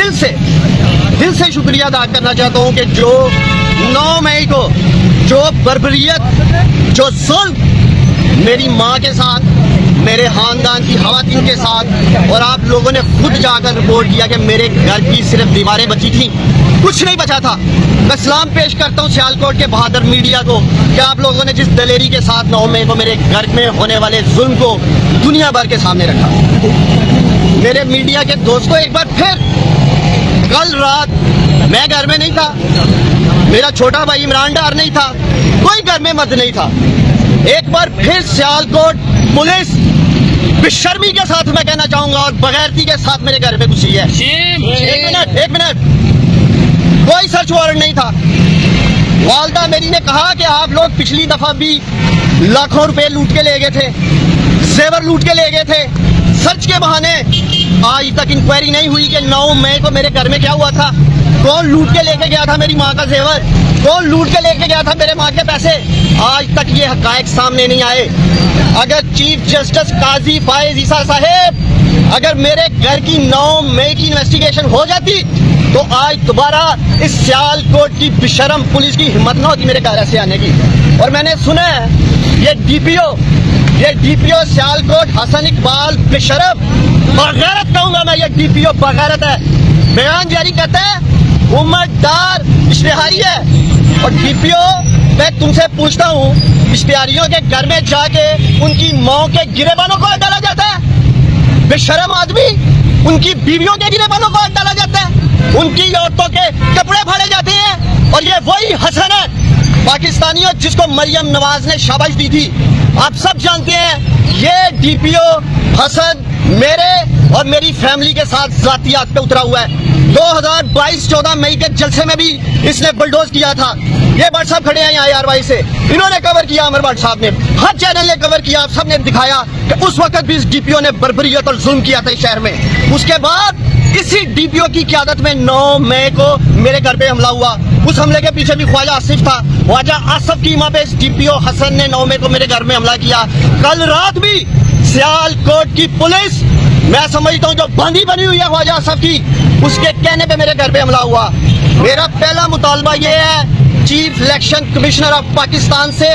दिल से शुक्रिया अदा करना चाहता हूँ कि जो 9 मई को जो बर्बरियत, जो जुल्म मेरी माँ के साथ, मेरे खानदान की खवातीन के साथ, और आप लोगों ने खुद जाकर रिपोर्ट किया कि मेरे घर की सिर्फ दीवारें बची थी, कुछ नहीं बचा था। मैं सलाम पेश करता हूँ सियालकोट के बहादुर मीडिया को कि आप लोगों ने जिस दलेरी के साथ 9 मई को मेरे घर में होने वाले जुल्म को दुनिया भर के सामने रखा। मेरे मीडिया के दोस्तों, एक बार फिर कल रात मैं घर में नहीं था, मेरा छोटा भाई इमरान डार नहीं था, कोई घर में मर्द नहीं था। एक बार फिर सियालकोट पुलिस बेशर्मी के साथ मैं कहना चाहूंगा और बगैरती के साथ मेरे घर पे घुसी है। एक मिनट, कोई सर्च वारंट नहीं था। वालदा मेरी ने कहा कि आप लोग पिछली दफा भी लाखों रुपए लूट के ले गए थे, जेवर लूट के ले गए थे। सर्च के बहाने आज तक इंक्वायरी नहीं हुई कि 9 मई को मेरे घर में क्या हुआ था, कौन लूट के लेके गया था मेरी माँ का जेवर, कौन लूट के लेके गया था मेरे माँ के पैसे। आज तक ये हकायक सामने नहीं आए। अगर चीफ जस्टिस काजी फायज ईसा साहेब, अगर मेरे घर की 9 मई की इन्वेस्टिगेशन हो जाती तो आज दोबारा इस सियालकोट की बेशरम पुलिस की हिम्मत न होती मेरे घर ऐसे आने की। और मैंने सुना है ये डीपीओ सियालकोट हसन इकबाल बेशरम, बगैरत कहूंगा मैं, ये डीपीओ बगैरत है। बयान जारी करता है उम्मतदार इश्तेहारी है। और डीपीओ, मैं तुमसे पूछता हूँ, इश्तेहारियों के घर में जाके उनकी माँ के गिरेबानों को डाला जाता है? बेशरम आदमी, उनकी बीवियों के गिरेबानों को डाला जाता है, उनकी औरतों के कपड़े फाड़े जाते हैं। और ये वही हसन है पाकिस्तानियों जिसको मरियम नवाज ने शाबाश दी थी। आप सब जानते हैं ये डीपीओ हसन मेरे और मेरी फैमिली के साथ जातियात पे उतरा हुआ है। 2022-14 मई के जलसे में भी इसने बुलडोज किया था। ये भट्ट साहब खड़े हैं यहाँ IRY से, इन्होंने कवर किया, अमर भट्ट साहब ने, हर चैनल ने कवर किया, आप सबने दिखाया कि उस वक्त भी इस डीपीओ ने बर्बरियत और जुल्म किया था इस शहर में। उसके बाद इसी डीपीओ की क़यादत में 9 मई को मेरे घर पे हमला हुआ। उस हमले के पीछे भी ख्वाजा आसिफ था। ख्वाजा आसिफ की माँ पे इस डीपीओ हसन ने 9 मई को मेरे घर में हमला किया। कल रात भी सियालकोट की पुलिस, मैं समझता हूँ जो बंदी बनी हुई है ख्वाजा आसिफ की, उसके कहने पे मेरे घर पे हमला हुआ। मेरा पहला मुतालबा ये है chief election commissioner of Pakistan से,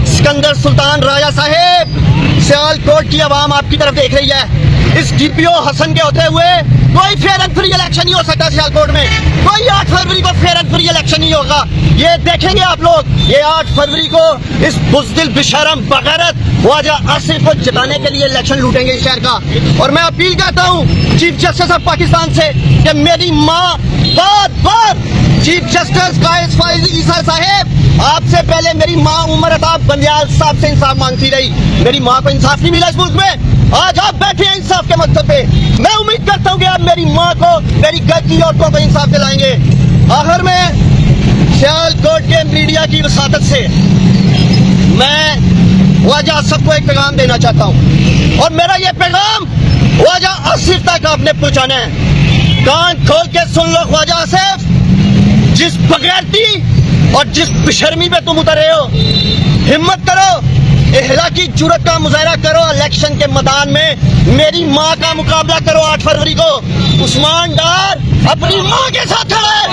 सिकंदर सुल्तान राजा साहेब, सियालकोट की आवाम आपकी तरफ देख रही है। इस डीपीओ हसन के होते हुए कोई फेयर एंड फ्री इलेक्शन नहीं हो सकता सियालकोट में। कोई 8 फरवरी को फेयर एंड फ्री इलेक्शन नहीं होगा। ये देखेंगे आप लोग, ये 8 फरवरी को इस बुज़दिल बेशरम बगैरत ख्वाजा आसिफ को जिताने के लिए इलेक्शन लूटेंगे इस शहर का। और मैं अपील करता हूँ चीफ जस्टिस ऑफ पाकिस्तान से कि मेरी माँ बार चीफ जस्टिस कायस फायज ईसा साहेब, आपसे पहले मेरी माँ उमर अताब बंदियाल साहब से इंसाफ मांगती रही। मेरी माँ को इंसाफ नहीं मिला इस मुल्क में। आज आप बैठे हैं इंसाफ के मकसद पे। मैं उम्मीद करता हूँ कि आप मेरी माँ को, मेरी घर की औरतों को इंसाफ दिलाएंगे। आखिर में सियालकोट के मीडिया की वसादत से मैं ख्वाजा आसिफ को एक पैगाम देना चाहता हूँ, और मेरा ये पैगाम ख्वाजा आसिफ तक आपने पहुँचाना है। कान खोल के सुन लो ख्वाजा आसिफ, जिस बगैरती और जिस बेशर्मी पे तुम उतरे हो, हिम्मत करो, इहलाकी जुर्रत का मुजाहरा करो, इलेक्शन के मैदान में मेरी माँ का मुकाबला करो। 8 फरवरी को उस्मान डार अपनी माँ के साथ खड़ा है,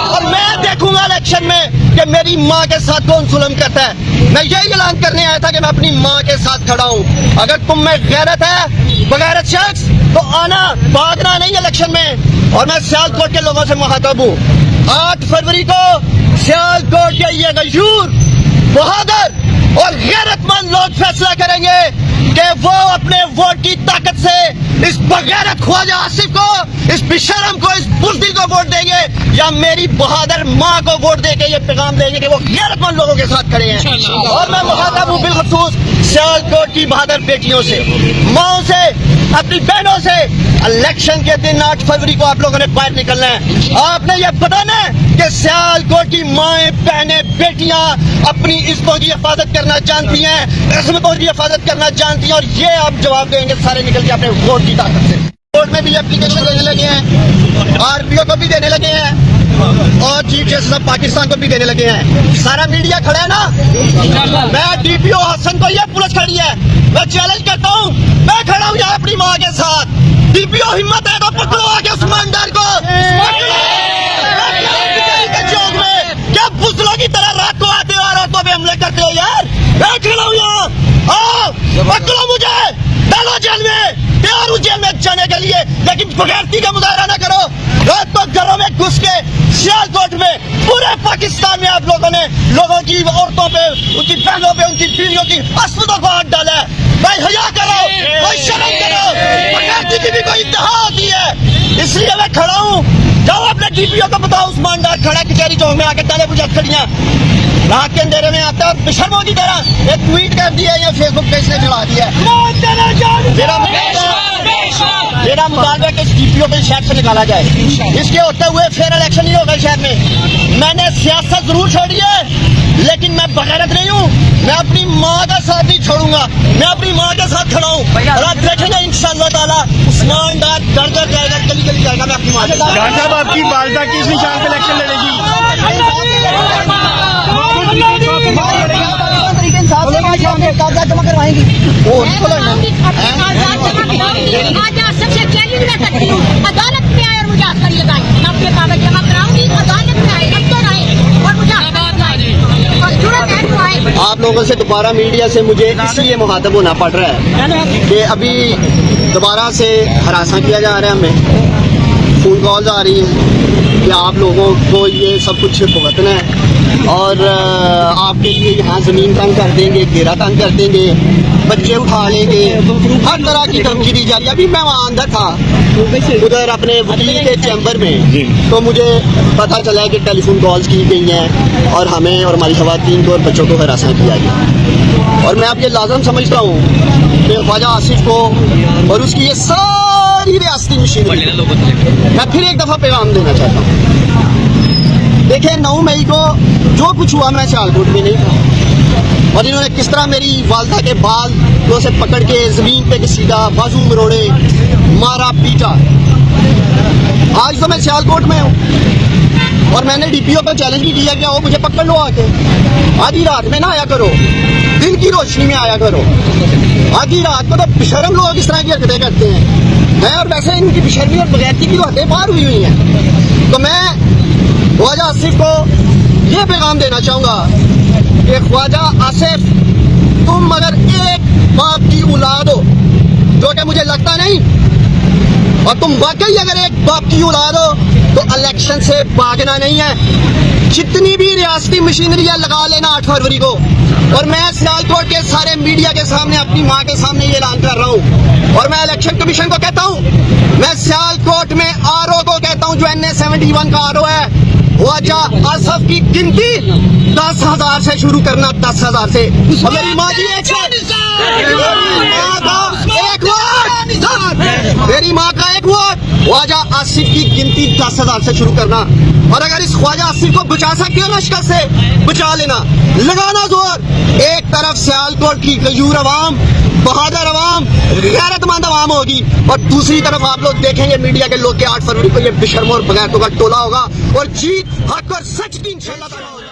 और मैं देखूंगा इलेक्शन में कि मेरी माँ के साथ कौन जुल्म करता है। मैं यही ऐलान करने आया था कि मैं अपनी माँ के साथ खड़ा हूँ। अगर तुम में गैरत है, बगैरत शख्स, तो आना, भागना नहीं इलेक्शन में। और मैं सियालकोट के लोगों से मुखातब हूँ, 8 फरवरी को सियालकोट के ये गयूर, बहादुर और गैरतमंद लोग फैसला करेंगे कि वो अपने वोट की ताकत से इस बगैरत ख्वाजा आसिफ को, इस बेशरम को, इस बुज़दिल को वोट देंगे, या मेरी बहादुर माँ को वोट देके ये पैगाम देंगे कि वो गैरतमंद लोगों के साथ खड़े हैं। और मैं मुखातब हूँ बिलखसूस सियालकोट की बहादुर बेटियों से, माओ से, अपनी बहनों से। इलेक्शन के दिन 8 फरवरी को आप लोगों ने बाहर निकलना है। आपने ये बताना है कि सियालकोट की माएँ, बहनें, बेटियां अपनी इज्जतों की हिफाजत करना जानती हैं, इस्मतों की हिफाजत करना जानती हैं, और ये आप जवाब देंगे सारे निकल के अपने वोट की ताकत से। कोर्ट में भी एप्लीकेशन देने लगे हैं, RPO को भी देने लगे हैं, और चीफ जस्टिस ऑफ पाकिस्तान को भी देने लगे हैं। सारा मीडिया खड़ा है ना। मैं डीपीओ हसन को, ये पुलिस खड़ी है, मैं चैलेंज करता हूँ, मैं खड़ा हूँ यहाँ अपनी माँ के साथ। डीपीओ हिम्मत है तो पकड़ो आके उस्मान डार को। करते हो यार? मैं खड़ा हूँ यहाँ, आओ पकड़ो मुझे, डालो जेल में, तैयार हूँ जेल में जाने के लिए, लेकिन बगैरती का मुजाहरा ना करो। रात को घरों में घुस के सियालकोट में पूरे पाकिस्तान में आप लोगों ने लोगों की औरतों पे, उनकी बहनों पे, उनकी बीवियों की अस्मतों को हाथ डाला है। भाई हया करो, भाई शर्म करो, बगैरती की भी कोई इंतहा होती है। इसलिए मैं खड़ा हूँ, जाओ अपने डीपीओ को बताओ उस्मान डार खड़ा कचहरी चौक में आके डाले मुझे खड़ियाँ रात के अंधेरे में आता है बेशर्मों की तरह एक ट्वीट कर दिया या फेसबुक पे इसने चढ़ा दिया। मेरा मुतालबा है कि इस डीपीओ को शहर से निकाला जाए। इसके होते हुए फिर इलेक्शन नहीं होगा शहर में। मैंने सियासत जरूर छोड़ी है, लेकिन मैं बगैरत नहीं हूँ। मैं अपनी माँ का साथ नहीं छोड़ूंगा, मैं अपनी माँ के साथ खड़ा हूँ। और आप देखेंगे इंशाअल्लाह ताला उस्मान डार डर जाएगा, गली गली जाएगा। मैं अपनी माँ के साथ। डॉक्टर साहब, आपकी वालिदा किस निशान पे इलेक्शन लड़ेगी? कागजात जमा करवाएंगी। सबसे चैलेंज मैं करती हूँ, अदालत में आए और मुझे हाथ करिएगा। मैं अपने कागज जमा कराऊंगी, अदालत में आए, अफसर आए और मुझे और जरूरत है तो आए। आप लोगों से दोबारा मीडिया से मुझे इसलिए मुखातब होना पड़ रहा है कि अभी दोबारा से हरासा किया जा रहा है, हमें फोन कॉल्स आ रही है कि आप लोगों को ये सब कुछ भुगतना है और आपके लिए यहाँ ज़मीन तंग कर देंगे, घेरा तंग कर देंगे, बच्चे उठा लेंगे, हर तरह की धमकी दी जा रही है। अभी मैं वहाँ अंदर था उधर अपने वकील के चैम्बर में, तो मुझे पता चला है कि टेलीफोन कॉल्स की गई हैं और हमें और हमारी खवातीन को और बच्चों को हरासा किया गया। और मैं अब ये लाजम समझता हूँ कि ख्वाजा आसिफ को और उसकी ये सारी रियासती मशीनरी, मैं फिर एक दफ़ा पैगाम देना चाहता हूँ। देखिए 9 मई को जो कुछ हुआ मैं सियालकोट में नहीं था, और इन्होंने किस तरह मेरी वालदा के बाल को से पकड़ के जमीन पे घसीटा, बाजू मरोड़े, मारा पीटा। आज तो मैं सियालकोट में हूँ और मैंने डीपीओ को चैलेंज भी किया कि आओ मुझे पकड़ लो आके, आधी रात में ना आया करो, दिन की रोशनी में आया करो। आधी रात को तो बेशर्म लोग इस तरह की हरकतें करते हैं, और वैसे इनकी बेशर्मी और बगैरती की तो हदें पार हुई हुई हैं। तो मैं ख्वाजा आसिफ को ये पैगाम देना चाहूंगा कि ख्वाजा आसिफ, तुम अगर एक बाप की औलाद हो, जो कि मुझे लगता नहीं, और तुम वाकई अगर एक बाप की औलाद हो तो इलेक्शन से भागना नहीं है। जितनी भी रियासती मशीनरी है लगा लेना 8 फरवरी को। और मैं सियालकोट के सारे मीडिया के सामने, अपनी माँ के सामने ये ऐलान कर रहा हूँ, और मैं इलेक्शन कमीशन को कहता हूँ, मैं सियालकोट में आरओ को कहता हूँ, जो NA 71 का आरओ है, ख्वाजा आसिफ की गिनती 10,000 से शुरू करना, 10,000 से। और मेरी माँ की एक मेरी माँ का एक वोट, ख्वाजा आसिफ की गिनती 10,000 से शुरू करना। और अगर इस ख्वाजा आसिफ को बचा सकते हो लश्कर से, बचा लेना, लगाना जोर। एक तरफ सियालकोट की गयूर अवाम, बहादुर अवाम, गैरतमंद अवाम होगी, और दूसरी तरफ आप लोग देखेंगे मीडिया के लोग के 8 फरवरी को ये बेशर्मों और बगैरतों का टोला होगा, और जीत हक और सच की इंशाअल्लाह ताला होगी।